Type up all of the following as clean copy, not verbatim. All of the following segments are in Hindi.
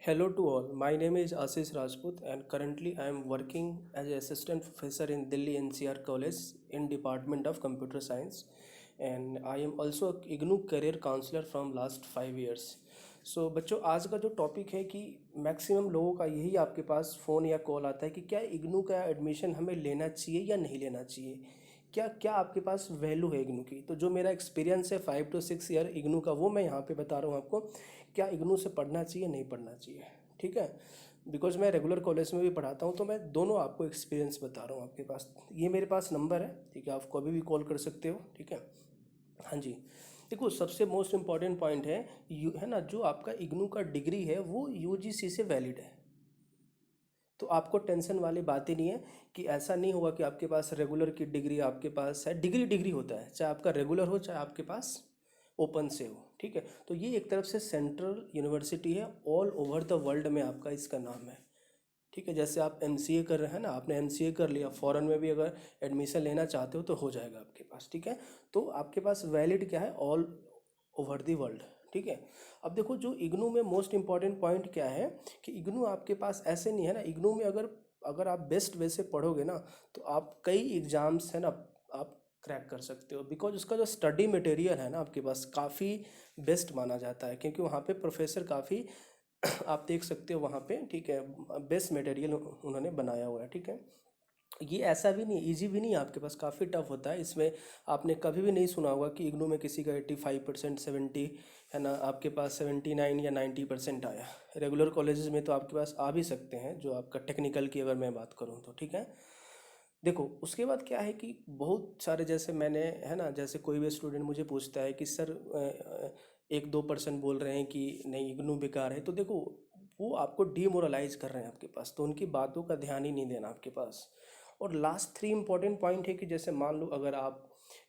Hello to all. My name is Ashish Rajput and currently I am working as an assistant professor in Delhi NCR College in Department of Computer Science, and I am also a IGNU career counselor from last 5 years. So बच्चों, आज का जो टॉपिक है कि मैक्सिमम लोगों का यही आपके पास फ़ोन या कॉल आता है कि क्या इग्नू का एडमिशन हमें लेना चाहिए या नहीं लेना चाहिए, क्या क्या आपके पास वैल्यू है इग्नू की। तो जो मेरा एक्सपीरियंस है 5 to 6 ईयर इग्नू का, वो मैं यहाँ पे बता रहा हूँ आपको, क्या इग्नू से पढ़ना चाहिए नहीं पढ़ना चाहिए। ठीक है, बिकॉज मैं रेगुलर कॉलेज में भी पढ़ाता हूँ तो मैं दोनों आपको एक्सपीरियंस बता रहा हूँ आपके पास। ये मेरे पास नंबर है, ठीक है, आप कभी भी कॉल कर सकते हो। ठीक है, हाँ जी। देखो, सबसे मोस्ट इम्पॉर्टेंट पॉइंट है है ना, जो आपका इग्नू का डिग्री है वो यूजीसी से वैलिड है। तो आपको टेंशन वाली बात ही नहीं है कि ऐसा नहीं होगा कि आपके पास रेगुलर की डिग्री आपके पास है। डिग्री डिग्री होता है, चाहे आपका रेगुलर हो चाहे आपके पास ओपन से हो। ठीक है, तो ये एक तरफ से सेंट्रल यूनिवर्सिटी है, ऑल ओवर द वर्ल्ड में आपका इसका नाम है। ठीक है, जैसे आप एमसीए कर रहे हैं ना, आपने एमसीए कर लिया, फॉरेन में भी अगर एडमिशन लेना चाहते हो तो हो जाएगा आपके पास। ठीक है, तो आपके पास वैलिड क्या है, ऑल ओवर दी वर्ल्ड। ठीक है, अब देखो जो इग्नू में मोस्ट इंपॉर्टेंट पॉइंट क्या है कि इग्नू आपके पास ऐसे नहीं है ना, इग्नू में अगर अगर आप बेस्ट वे से पढ़ोगे ना तो आप कई एग्ज़ाम्स है ना आप क्रैक कर सकते हो। बिकॉज उसका जो स्टडी मटेरियल है ना आपके पास काफ़ी बेस्ट माना जाता है, क्योंकि वहाँ पे प्रोफेसर काफ़ी आप देख सकते हो वहाँ पे। ठीक है, बेस्ट मटेरियल उन्होंने बनाया हुआ है। ठीक है, ये ऐसा भी नहीं, इजी भी नहीं है आपके पास, काफ़ी टफ होता है इसमें। आपने कभी भी नहीं सुना होगा कि इग्नू में किसी का 85% 70 है ना, आपके पास 79 या 90% आया। रेगुलर कॉलेजेस में तो आपके पास आ भी सकते हैं, जो आपका टेक्निकल की अगर मैं बात करूँ तो। ठीक है, देखो उसके बाद क्या है कि बहुत सारे, जैसे मैंने है ना, जैसे कोई भी स्टूडेंट मुझे पूछता है कि सर 1-2% बोल रहे हैं कि नहीं इग्नू बेकार है, तो देखो वो आपको डीमोरलाइज कर रहे हैं आपके पास, तो उनकी बातों का ध्यान ही नहीं देना आपके पास। और लास्ट 3 इंपॉर्टेंट पॉइंट है कि जैसे मान लो अगर आप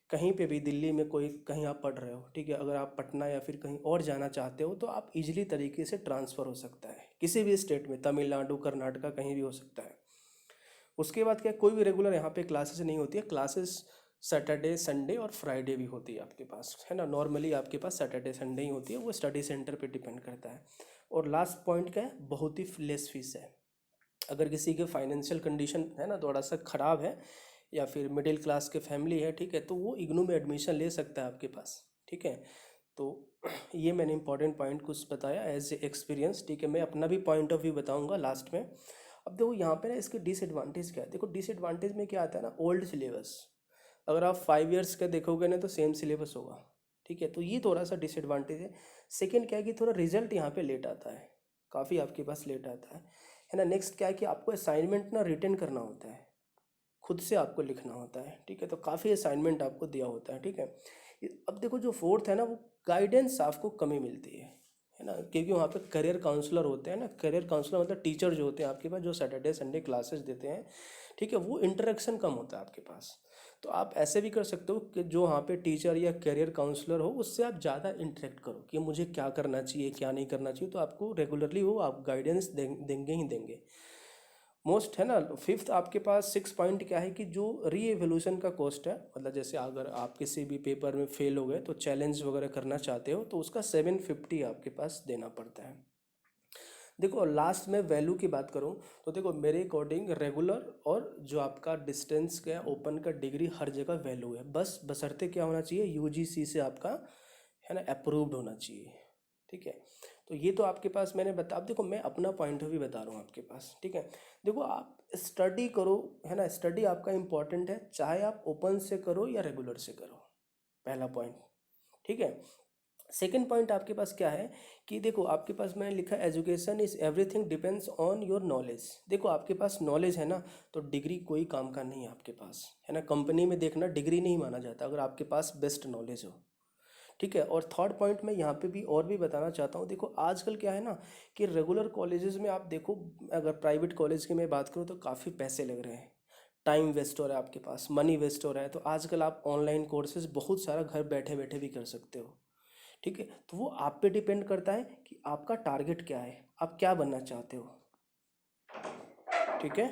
कहीं पे भी दिल्ली में कोई कहीं आप पढ़ रहे हो, ठीक है, अगर आप पटना या फिर कहीं और जाना चाहते हो तो आप इजीली तरीके से ट्रांसफ़र हो सकता है किसी भी स्टेट में, तमिलनाडु कर्नाटका कहीं भी हो सकता है। उसके बाद क्या, कोई भी रेगुलर यहाँ पे क्लासेस नहीं होती है, क्लासेस सैटरडे संडे और फ्राइडे भी होती है आपके पास, है ना। नॉर्मली आपके पास सैटरडे संडे ही होती है, वो स्टडी सेंटर पे डिपेंड करता है। और लास्ट पॉइंट क्या है, बहुत ही लेस फीस है। अगर किसी के फाइनेंशियल कंडीशन है ना थोड़ा सा ख़राब है या फिर मिडिल क्लास के फैमिली है, ठीक है, तो वो इग्नू में एडमिशन ले सकता है आपके पास। ठीक है, तो ये मैंने इंपॉर्टेंट पॉइंट कुछ बताया एज ए एक्सपीरियंस। ठीक है, मैं अपना भी पॉइंट ऑफ व्यू बताऊंगा लास्ट में। अब देखो यहाँ पे ना इसके डिसएडवांटेज क्या है, देखो डिसएडवांटेज में क्या आता है ना, ओल्ड सिलेबस। अगर आप 5 ईयर्स का देखोगे ना तो सेम सिलेबस होगा। ठीक है, तो ये थोड़ा सा डिसएडवांटेज है। सेकेंड क्या है कि थोड़ा रिजल्ट यहाँ पे लेट आता है, काफ़ी आपके पास लेट आता है ना। नेक्स्ट क्या है कि आपको असाइनमेंट ना रिटर्न करना होता है, खुद से आपको लिखना होता है। ठीक है, तो काफ़ी असाइनमेंट आपको दिया होता है। ठीक है, अब देखो जो फोर्थ है ना, वो गाइडेंस आपको कमी मिलती है ना, क्योंकि वहाँ पे करियर काउंसलर होते हैं ना। करियर काउंसलर मतलब टीचर जो होते हैं आपके पास, जो सैटरडे संडे क्लासेस देते हैं। ठीक है, वो इंटरेक्शन कम होता है आपके पास। तो आप ऐसे भी कर सकते हो कि जो वहाँ पे टीचर या करियर काउंसलर हो उससे आप ज़्यादा इंटरेक्ट करो कि मुझे क्या करना चाहिए क्या नहीं करना चाहिए, तो आपको रेगुलरली वो आप गाइडेंस देंगे ही देंगे। मोस्ट है ना, फिफ्थ आपके पास 6 पॉइंट क्या है कि जो री एवोल्यूशन का कॉस्ट है, मतलब जैसे अगर आप किसी भी पेपर में फेल हो गए तो चैलेंज वगैरह करना चाहते हो तो उसका 750 आपके पास देना पड़ता है। देखो लास्ट में वैल्यू की बात करूँ तो देखो मेरे अकॉर्डिंग रेगुलर और जो आपका डिस्टेंस का ओपन का डिग्री हर जगह वैल्यू है, बस बशर्ते क्या होना चाहिए, यूजीसी से आपका है ना अप्रूव्ड होना चाहिए। ठीक है, तो ये तो आपके पास मैंने बता, अब देखो मैं अपना पॉइंट ऑफ व्यू बता रहा हूँ आपके पास। ठीक है, देखो आप स्टडी करो, है ना, स्टडी आपका इंपॉर्टेंट है, चाहे आप ओपन से करो या रेगुलर से करो, पहला पॉइंट। ठीक है, सेकेंड पॉइंट आपके पास क्या है कि देखो आपके पास मैंने लिखा education is everything depends on your knowledge. देखो आपके पास नॉलेज है ना तो डिग्री कोई काम का नहीं है आपके पास, है ना। कंपनी में देखना डिग्री नहीं माना जाता अगर आपके पास बेस्ट नॉलेज हो। ठीक है, और थर्ड पॉइंट मैं यहाँ पे भी और भी बताना चाहता हूँ, देखो आजकल क्या है ना कि रेगुलर कॉलेजेस में आप देखो, अगर प्राइवेट कॉलेज की मैं बात करूँ तो काफ़ी पैसे लग रहे हैं, टाइम वेस्ट हो रहा है आपके पास, मनी वेस्ट हो रहा है। तो आजकल आप ऑनलाइन कोर्सेज बहुत सारा घर बैठे बैठे भी कर सकते हो। ठीक है, तो वो आप पे डिपेंड करता है कि आपका टारगेट क्या है, आप क्या बनना चाहते हो। ठीक है,